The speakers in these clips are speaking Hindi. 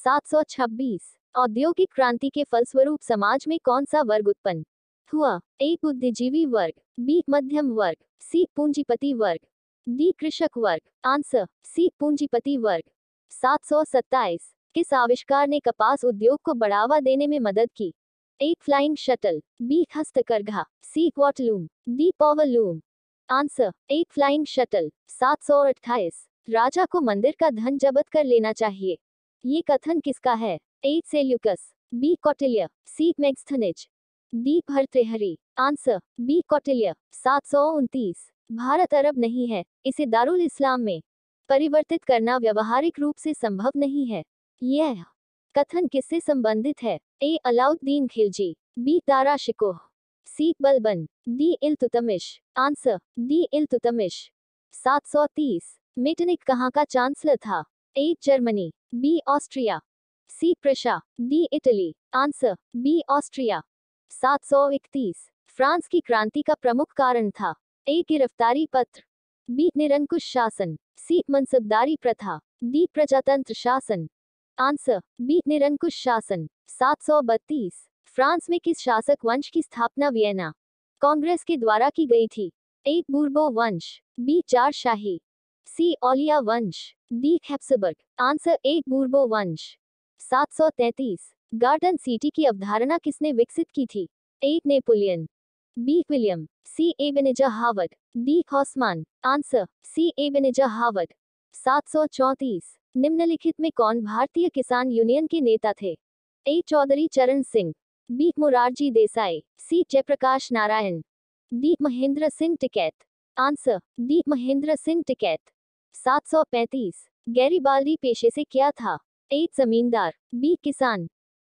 726। औद्योगिक क्रांति के फलस्वरूप समाज में कौन सा वर्ग उत्पन्न हुआ? ए बुद्धिजीवी वर्ग, बी मध्यम वर्ग, सी पूंजीपति वर्ग, डी कृषक वर्ग। आंसर सी पूंजीपति वर्ग। 727। किस आविष्कार ने कपास उद्योग को बढ़ावा देने में मदद की? ए फ्लाइंग शटल, बी हस्तकरघा, C water loom, D powerloom. Answer A flying shuttle. 728। राजा को मंदिर का धन जब्त कर लेना चाहिए, ये कथन किसका है? A Seleucus, B Kautilya, C Megasthenes, D Bhartrihari. Answer B Kautilya. 729। Bharat अरब नहीं है, इसे दारुल इस्लाम में परिवर्तित करना व्यवहारिक रूप से संभव नहीं है, यह कथन किससे संबंधित है? A Alauddin Khilji, B Dara Shikoh, C Balban, D Iltutmish. Answer D Iltutmish. 730। Metternich कहाँ का चांसलर था? A Germany, B Austria, C Prussia, D Italy. Answer B Austria. 731। France की क्रांति का प्रमुख कारण था? ए गिरफ्तारी पत्र, बी निरंकुश शासन, सी मनसबदारी प्रथा, डी प्रजातंत्र शासन। आंसर बी निरंकुश शासन। 732। फ्रांस में किस शासक वंश की स्थापना वियना कांग्रेस के द्वारा की गई थी? ए बूर्बो वंश, बी जार शाही, सी ओलिया वंश, डी हैप्सबर्ग। आंसर ए बूर्बो वंश। 733। गार्डन सिटी की अवधारणा किसने विकसित की थी? A Napoleon, B William, C Ebenezer Howard, D Haussmann. Answer C Ebenezer Howard. 734। निम्नलिखित में कौन भारतीय किसान यूनियन के नेता थे? A Chaudhary Charan Singh, B Morarji Desai, C Jayaprakash Narayan, D Mahendra Singh Tikait. Answer D Mahendra Singh Tikait. 735। Garibaldi पेशे से क्या था? ए जमींदार, बी किसान,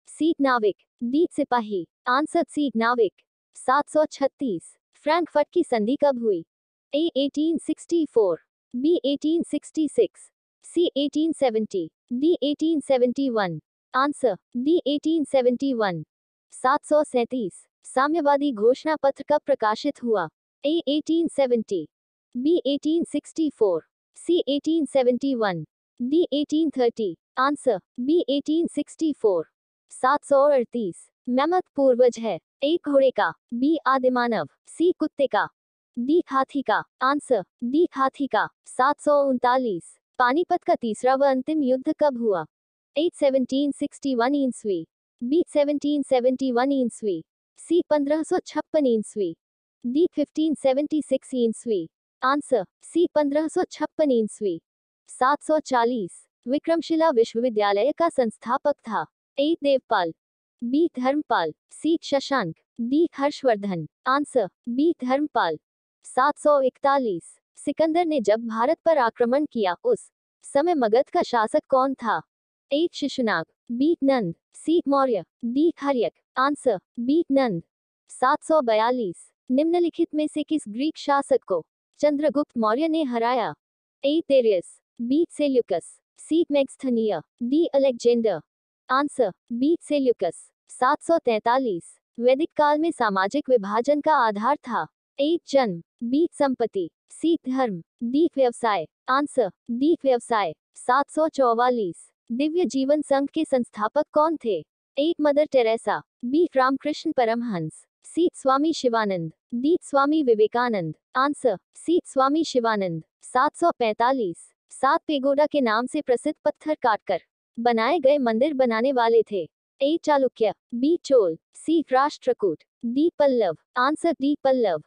सी नाविक, डी सिपाही। आंसर सी नाविक। 736। फ्रैंकफर्ट की संधि कब हुई? A 1864, B 1866, C 1870, D 1871। Answer D 1871। 737। साम्यवादी घोषणा पत्र कब प्रकाशित हुआ? A 1870, B 1864, C 1871, D 1830। Answer B 1864। 738। Mammoth पूर्वज है? ए घोड़े का, बी आदिमानव, सी कुत्ते का, डी हाथी का। आंसर डी हाथी का। 739। पानीपत का तीसरा व अंतिम युद्ध कब हुआ? ए 1761 ईस्वी, बी 1771 ईस्वी, सी 1556 ईस्वी, डी 1576 ईस्वी। आंसर सी 1556 ईस्वी। 740। विक्रमशिला विश्वविद्यालय का संस्थापक था? A Devapala, B Dharmapala, C Shashanka, D Harshavardhana. Answer B Dharmapala. 741। Sikandar ने जब भारत पर आक्रमण किया उस समय मगध का शासक कौन था? A Shishunaga, B Nanda, C Maurya, D Haryanka. Answer B Nanda. 742। निम्नलिखित में से किस ग्रीक शासक को चंद्रगुप्त मौर्य ने हराया? A Darius, B Seleucus, C Megasthenes, D Alexander. Answer B Seleucus. 743। वैदिक काल में सामाजिक विभाजन का आधार था? ए जन्म, बी संपत्ति, सी धर्म, डी व्यवसाय। आंसर डी व्यवसाय। 744। दिव्य जीवन संघ के संस्थापक कौन थे? A Mother Teresa, B Ramakrishna Paramahansa, C Swami Shivananda, D Swami Vivekananda. Answer C Swami Shivananda. 745। 7 pagoda के नाम से प्रसिद्ध पत्थर काटकर बनाए गए मंदिर बनाने वाले थे? A Chalukya, B Chola, C Rashtrakuta, D Pallava. Answer D Pallav.